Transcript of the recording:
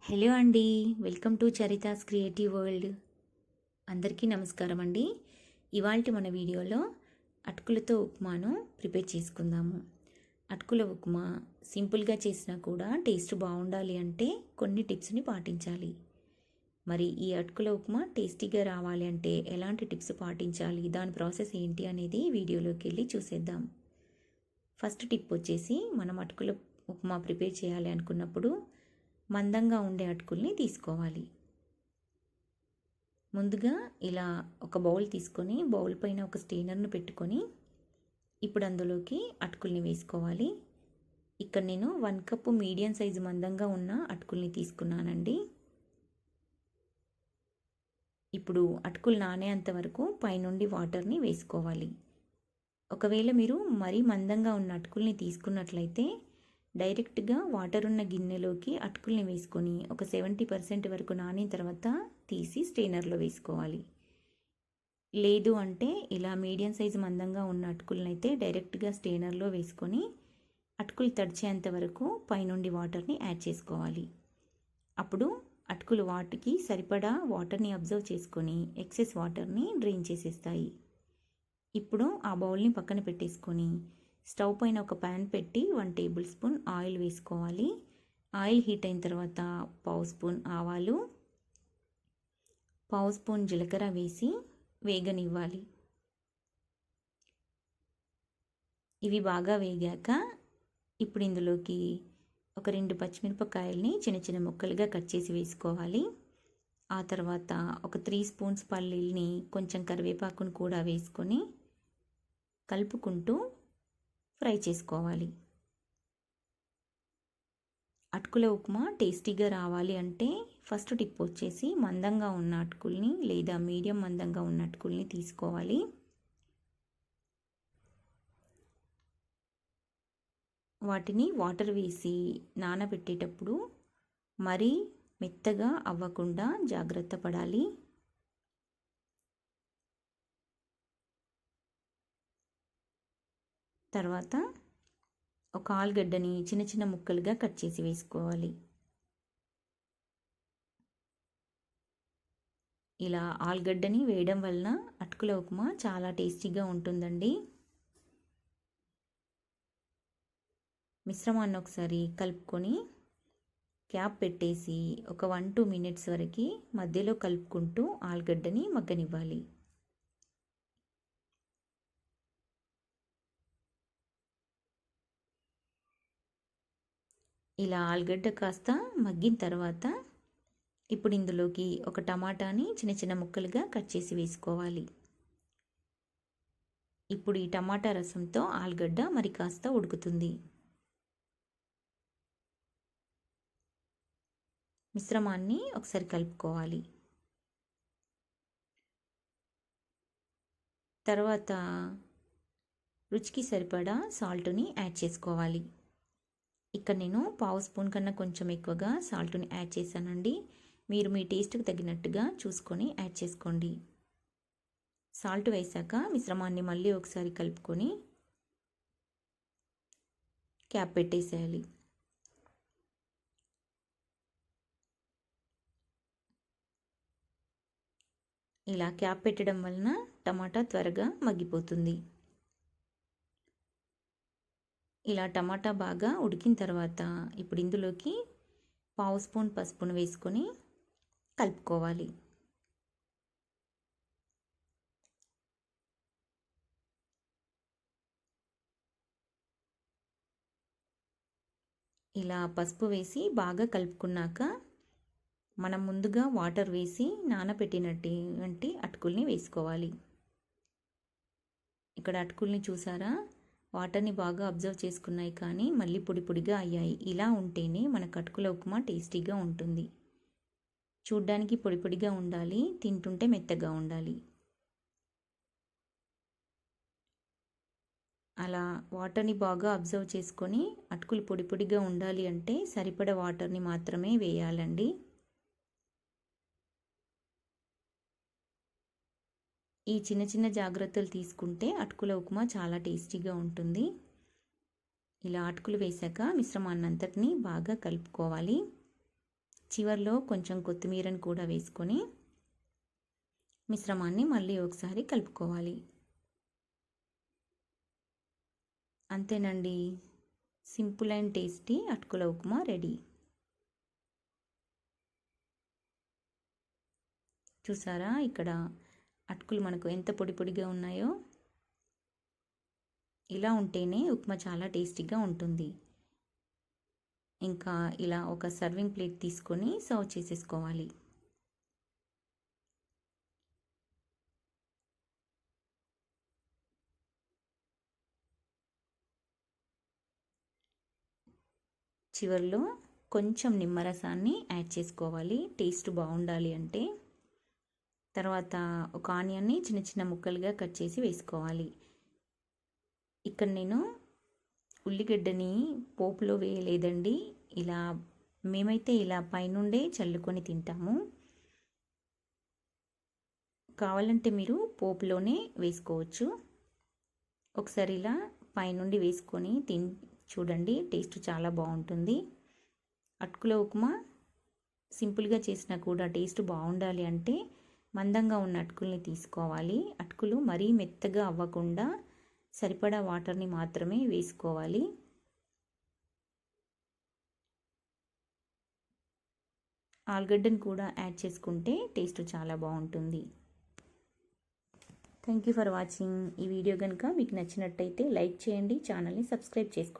Hello అండి. Welcome to Charitha's creative world. అందరికీ నమస్కారం అండి. ఇవాల్టి మన వీడియోలో అటుకులతో ఉప్మాను ప్రిపేర్ చేసుకుందాము. అటుకుల ఉప్మా సింపుల్గా చేసినా కూడా టేస్ట్ బాగుండాలి అంటే కొన్ని టిప్స్ని పాటించాలి. మరి ఈ అటుకుల ఉప్మా టేస్టీగా రావాలి అంటే ఎలాంటి టిప్స్ పాటించాలి, దాని ప్రాసెస్ ఏంటి అనేది వీడియోలోకి వెళ్ళి చూసేద్దాం. ఫస్ట్ టిప్ వచ్చేసి, మనం అటుకుల ఉప్మా ప్రిపేర్ చేయాలి అనుకున్నప్పుడు మందంగా ఉండే అటుకుల్ని తీసుకోవాలి. ముందుగా ఇలా ఒక బౌల్ తీసుకొని బౌల్ పైన ఒక స్టెయినర్ను పెట్టుకొని ఇప్పుడు అందులోకి అటుకుల్ని వేసుకోవాలి. ఇక్కడ నేను 1 కప్పు మీడియం సైజు మందంగా ఉన్న అటుకుల్ని తీసుకున్నానండి. ఇప్పుడు అటుకులు నానేంత వరకు పైనుండి వాటర్ని వేసుకోవాలి. ఒకవేళ మీరు మరీ మందంగా ఉన్న అటుకుల్ని తీసుకున్నట్లయితే డైరెక్ట్గా వాటర్ ఉన్న గిన్నెలోకి అటుకుల్ని వేసుకొని ఒక 70% వరకు నానిన తర్వాత తీసి స్ట్రెయినర్లో వేసుకోవాలి. లేదు అంటే ఇలా మీడియం సైజు మందంగా ఉన్న అటుకులను అయితే డైరెక్ట్గా స్ట్రెయినర్లో వేసుకొని అటుకులు తడిచేంత వరకు పైనుండి వాటర్ని యాడ్ చేసుకోవాలి. అప్పుడు అటుకులు వాటికి సరిపడా వాటర్ని అబ్జర్వ్ చేసుకొని ఎక్సెస్ వాటర్ని డ్రైన్ చేసేస్తాయి. ఇప్పుడు ఆ బౌల్ని పక్కన పెట్టేసుకొని స్టవ్ పైన ఒక ప్యాన్ పెట్టి 1 టేబుల్ స్పూన్ ఆయిల్ వేసుకోవాలి. ఆయిల్ హీట్ అయిన తర్వాత పావు స్పూన్ ఆవాలు, పావు స్పూన్ జీలకర్ర వేసి వేగనివ్వాలి. ఇవి బాగా వేగాక ఇప్పుడు ఇందులోకి ఒక 2 పచ్చిమిరపకాయల్ని చిన్న చిన్న ముక్కలుగా కట్ చేసి వేసుకోవాలి. ఆ తర్వాత ఒక 3 స్పూన్స్ పల్లీల్ని, కొంచెం కరివేపాకును కూడా వేసుకొని కలుపుకుంటూ ఫ్రై చేసుకోవాలి. అటుకుల ఉప్మా టేస్టీగా రావాలి అంటే ఫస్ట్ టిప్ వచ్చేసి, మందంగా ఉన్న అటుకుల్ని లేదా మీడియం మందంగా ఉన్న అటుకుల్ని తీసుకోవాలి. వాటిని వాటర్ వేసి నానబెట్టేటప్పుడు మరీ మెత్తగా అవ్వకుండా జాగ్రత్త పడాలి. తర్వాత ఒక ఆలుగడ్డని చిన్న చిన్న ముక్కలుగా కట్ చేసి వేసుకోవాలి. ఇలా ఆలుగడ్డని వేయడం వలన అటుకుల ఉప్మా చాలా టేస్టీగా ఉంటుందండి. మిశ్రమాన్ని ఒకసారి కలుపుకొని క్యాప్ పెట్టేసి ఒక 1-2 మినిట్స్ వరకు మధ్యలో కలుపుకుంటూ ఆలుగడ్డని మగ్గనివ్వాలి. ఇలా ఆలుగడ్డ కాస్త మగ్గిన తర్వాత ఇప్పుడు ఇందులోకి ఒక టమాటాని చిన్న చిన్న ముక్కలుగా కట్ చేసి వేసుకోవాలి. ఇప్పుడు ఈ టమాటా రసంతో ఆలుగడ్డ మరి కాస్త ఉడుకుతుంది. మిశ్రమాన్ని ఒకసారి కలుపుకోవాలి. తర్వాత రుచికి సరిపడా సాల్ట్ని యాడ్ చేసుకోవాలి. ఇక్కడ నేను పావు స్పూన్ కన్నా కొంచెం ఎక్కువగా సాల్ట్ని యాడ్ చేశానండి. మీరు మీ టేస్ట్కి తగినట్టుగా చూసుకొని యాడ్ చేసుకోండి. సాల్ట్ వేసాక మిశ్రమాన్ని మళ్ళీ ఒకసారి కలుపుకొని క్యాప్ పెట్టేసేయాలి. ఇలా క్యాప్ పెట్టడం వలన టమాటా త్వరగా మగ్గిపోతుంది. ఇలా టమాటా బాగా ఉడికిన తర్వాత ఇప్పుడు ఇందులోకి పావు స్పూన్ పసుపును వేసుకొని కలుపుకోవాలి. ఇలా పసుపు వేసి బాగా కలుపుకున్నాక మనం ముందుగా వాటర్ వేసి నానబెట్టినటువంటి అటుకుల్ని వేసుకోవాలి. ఇక్కడ అటుకుల్ని చూసారా, వాటర్ని బాగా అబ్జర్వ్ చేసుకున్నాయి కానీ మళ్ళీ పొడి పొడిగా అయ్యాయి. ఇలా ఉంటేనే మన అటుకుల ఉప్మా టేస్టీగా ఉంటుంది. చూడ్డానికి పొడి పొడిగా ఉండాలి, తింటుంటే మెత్తగా ఉండాలి. అలా వాటర్ని బాగా అబ్జర్వ్ చేసుకొని అటుకులు పొడి పొడిగా ఉండాలి అంటే సరిపడా వాటర్ని మాత్రమే వేయాలండి. ఈ చిన్న చిన్న జాగ్రత్తలు తీసుకుంటే అటుకుల ఉప్మా చాలా టేస్టీగా ఉంటుంది. ఇలా అటుకులు వేసాక మిశ్రమాన్ని అంతటిని బాగా కలుపుకోవాలి. చివర్లో కొంచెం కొత్తిమీరని కూడా వేసుకొని మిశ్రమాన్ని మళ్ళీ ఒకసారి కలుపుకోవాలి. అంతేనండి, సింపుల్ అండ్ టేస్టీ అటుకుల ఉప్మా రెడీ. చూసారా ఇక్కడ అటుకులు మనకు ఎంత పొడి పొడిగా ఉన్నాయో. ఇలా ఉంటేనే ఉప్మా చాలా టేస్టీగా ఉంటుంది. ఇంకా ఇలా ఒక సర్వింగ్ ప్లేట్ తీసుకొని సర్వ్ చేసేసుకోవాలి. చివరిలో కొంచెం నిమ్మరసాన్ని యాడ్ చేసుకోవాలి, టేస్ట్ బాగుండాలి అంటే. తర్వాత ఒక ఆనియన్ని చిన్న చిన్న ముక్కలుగా కట్ చేసి వేసుకోవాలి. ఇక్కడ నేను ఉల్లిగడ్డని పోపులో వేయలేదండి, మేమైతే ఇలా పైనుండే చల్లుకొని తింటాము. కావాలంటే మీరు పోపులోనే వేసుకోవచ్చు. ఒకసారి ఇలా పైనుండి వేసుకొని చూడండి, టేస్ట్ చాలా బాగుంటుంది. అటుకుల ఉప్మా సింపుల్గా చేసినా కూడా టేస్ట్ బాగుండాలి అంటే మందంగా ఉన్న అటుకుల్ని తీసుకోవాలి. అటుకులు మరీ మెత్తగా అవ్వకుండా సరిపడా వాటర్ని మాత్రమే వేసుకోవాలి. ఆలుగడ్డను కూడా యాడ్ చేసుకుంటే టేస్ట్ చాలా బాగుంటుంది. Thank you for watching. ఈ వీడియో కనుక మీకు నచ్చినట్టయితే లైక్ చేయండి, ఛానల్ని సబ్స్క్రైబ్ చేసుకోండి.